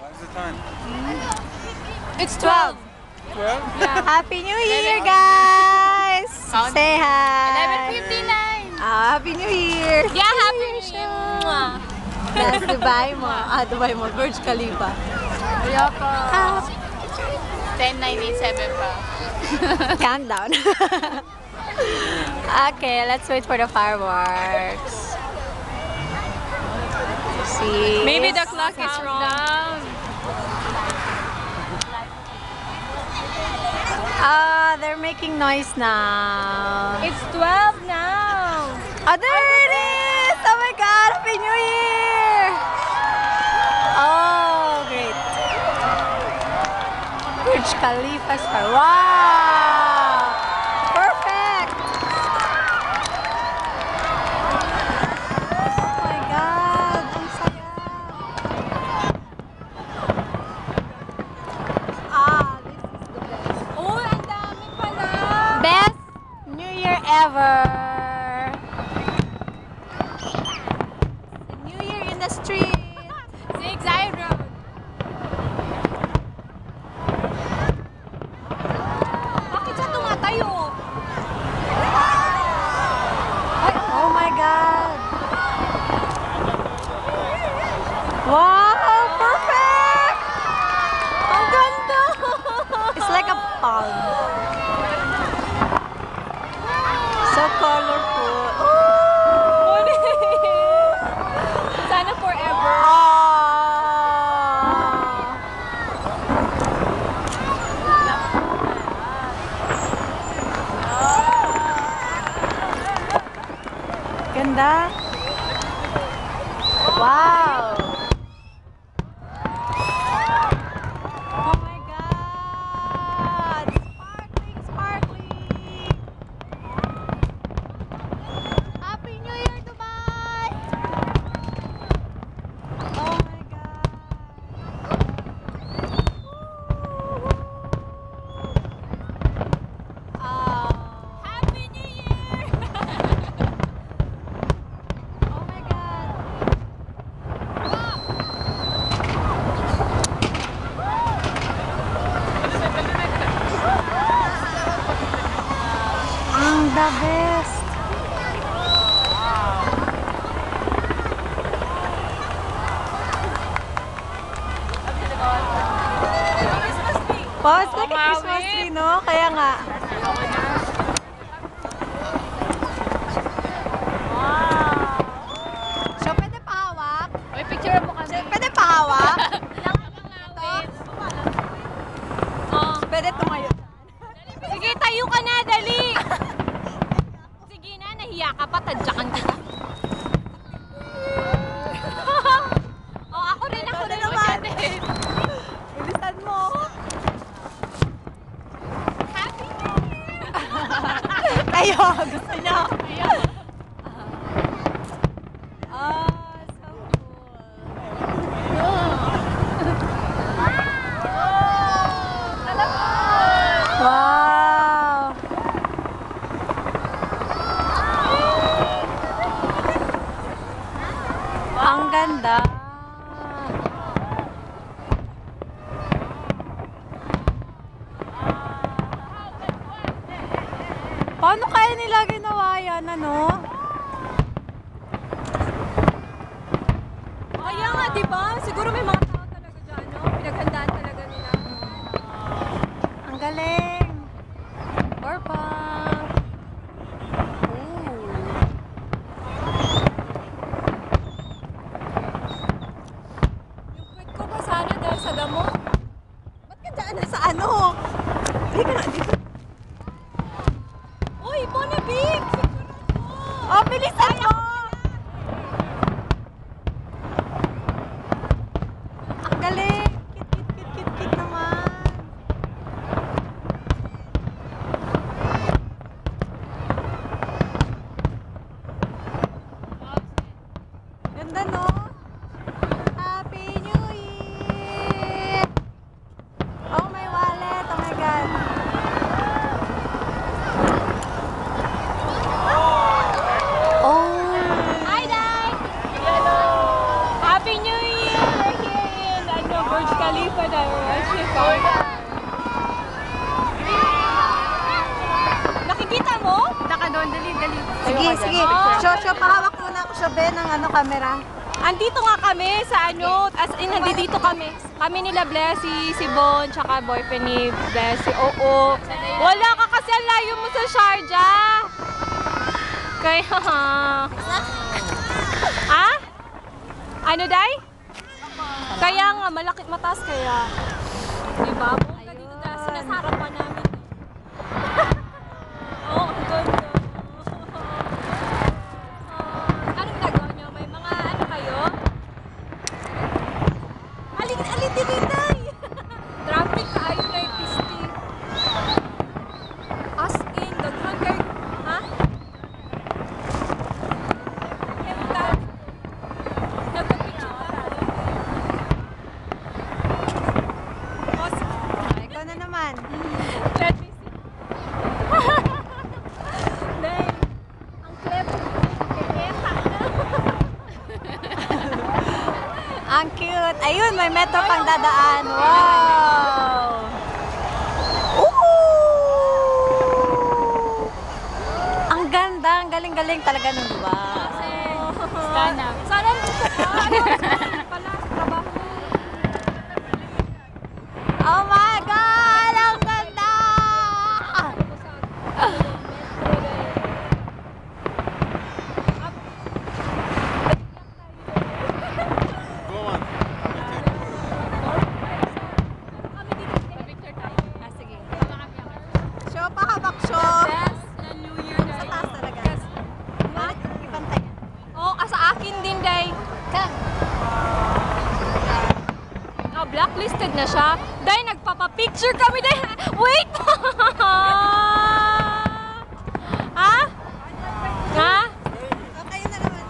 What's the time? It's 12. 12? Yeah. Happy New Year, guys! Say hi! 11:59. Happy New Year! Yeah, Happy New Year. Mwah. Nasa Dubai mo. Dubai mo. Burj Khalifa. Wala pa. 10:97 pa. Countdown. Okay, let's wait for the fireworks. See? Maybe the clock is wrong. They're making noise now. It's 12 now. There it is! Oh my God! Happy New Year! Oh, great. Burj Khalifa's fire. Wow! Perfect! Oh my God! Ang saya! This is the best. Oh, ang dami pala. Best New Year ever! New Year in the street! 6 Zion Road. Bakit siya tumatayo? Oh my God! Wow! Perfect! Ang ganda! It's like a palm. So colorful. Sana forever. Ganda. Wow. Oh my God. Sparkling, sparkling. Happy New Year, Dubai. Oh my God. Happy New Year. Oh my God. Ang the best. Wow, it's like a Christmas tree, no? Kaya nga. So, pwede pahawak? Uy, picture mo kami. Pwede pahawak? Wait. Pwede tumayo. Sige, tayo ka na, dali. Sige na, nahiya ka pa, tadyakan kita. Ako rin. naman. Bilisan mo. Happy Tayo, gusto niya. So cool. Wow. Ang ganda. Paano kaya nila ginawa yan, ano? Kaya nga, di ba? Siguro may mga tao talaga dyan, no? Pinaghandaan talaga nila. Ang galing. Purple. Yung kwit ko pa sana dahil sa damo. Ba't ka dyan sa ano? Hindi ka na dito. Uy, Bonabig! Oh, bilisan mo! Ang galing. Kit naman. Ganda, no? Happy New Year! Oh, my wallet. Oh, my God. Burj Khalifa na. Nakikita mo? Punta ka doon, dali. Sige, sige. Shosho, pahawak muna ako siya, Ben, ng camera. Andito nga kami sa as in, nandito kami. Kami nila Blessy, si Bon, tsaka boyfriend ni Blessy. Oo. Wala ka kasi ang layo mo sa Sharjah. Kaya, ha? Ano, Day? Kaya nga, mataas kaya. Diba? Bongga dito na, sinasarap pa namin. Oo, ang ganda. Anong nagawa niyo? May mga ano kayo? Alin din, Day! Traffic kayo na yung pisti. As in, daghan kayo. Ha? Nagpa-picture pa. Ikaw na naman. Let me see. Day, ang clever mo. Keketa na. Ang cute. Ayun, may metro pang dadaan. Wow! Ooh! Ang ganda, ang galing-galing talaga ng lugar. Sana. Sana mo ka. Pala, trabaho mo. Oh my God! Ang ganda! Show, pahawak show. Na New Year na. Sa taas talaga. Ha? Ibantay. Oh, sa akin din, Day. Oh, blacklisted na siya. Day, nagpapapicture kami, Day. Wait! Ha? Ha? Okay na naman.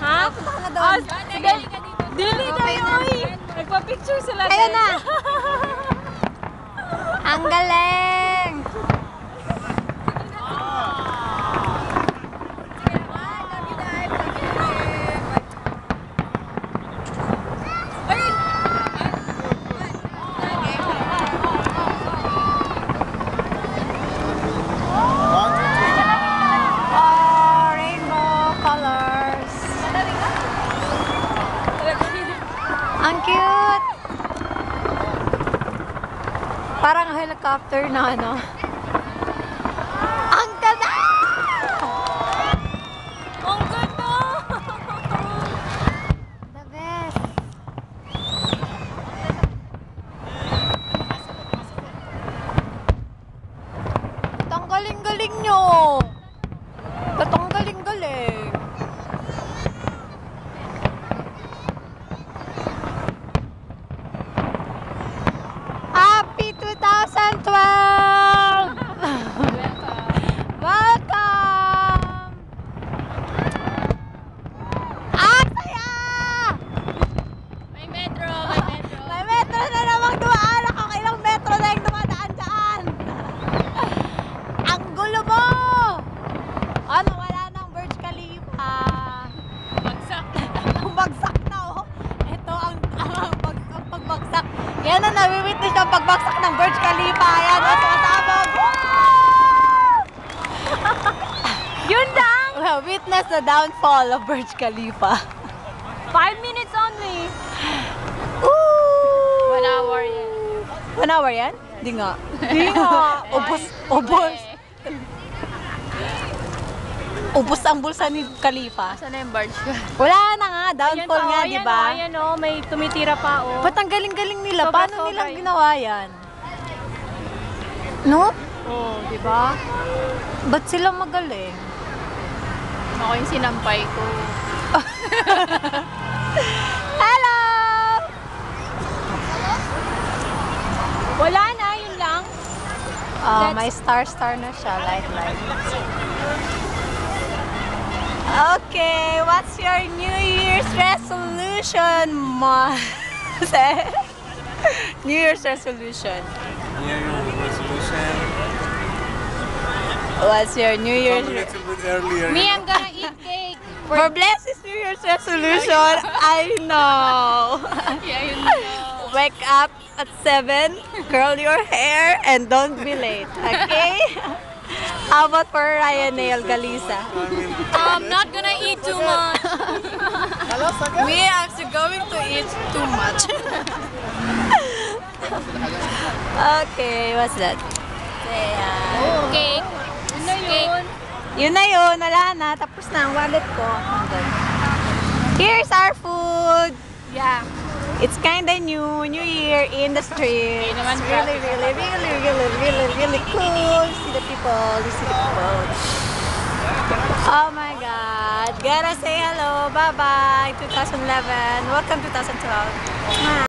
Ha? Punta ka na doon. Sige. Dili, Day, oy. Nagpapicture sila, Day. Ayun na. Ang galing! Oh, rainbow colors. Ang cute! Parang helicopter na ano. Ang ganda! Ang ganda! The best! Ang galing-galing nyo! Ang galing-galing! Happy 2012! Welcome! Ang saya! May metro. May metro na namang dumaan. Ako ilang metro na yung dumadaan dyan. Ang gulo mo! Ano, wala nang Burj Khalifa. Bagsak. Ang bagsak na, oh. Ito ang pagbagsak. Yan ang nawi-witness yung pagbagsak ng Burj Khalifa. Ayan, o, tumatabog. Yun lang! Well, witness the downfall of Burj Khalifa. 5 minutes only. Ooh! 1 hour yan. 1 hour yan? Di nga. Di nga. Ubus. Ubus ang bulsa ni Khalifa. Saan na yung barge ka? Wala na nga, downfall nga, di ba? Ayan o, may tumitira pa o. Ba't ang galing-galing nila? Sobra, Paano sobra nilang yun. ginawa yan? No? Oh, di ba? Ba't sila magaling? Ako yung sinampay ko. Hello! Wala na, yun lang. May star na siya, light. Okay, what's your New Year's resolution, Ma? New Year's resolution. New Year's resolution. What's your New Year's Come a little bit earlier. Me, I'm gonna eat cake. For Bless's New Year's resolution, I know. Yeah, yun na. wake up at 7, curl your hair, and don't be late. Okay? How about for Ryan Nail Galisa? I'm not gonna eat too much. Me, I'm still going to eat too much. Okay, what's that? Cake. Cake. Yun na yun, wala na. Tapos na ang wallet ko. Nandun. Here's our food. Yeah. It's kinda new year in the street. It's really, really, really, really, really, really cool. See the people, you see the people. Oh my God. Gotta say hello. Bye-bye. 2011. Welcome 2012.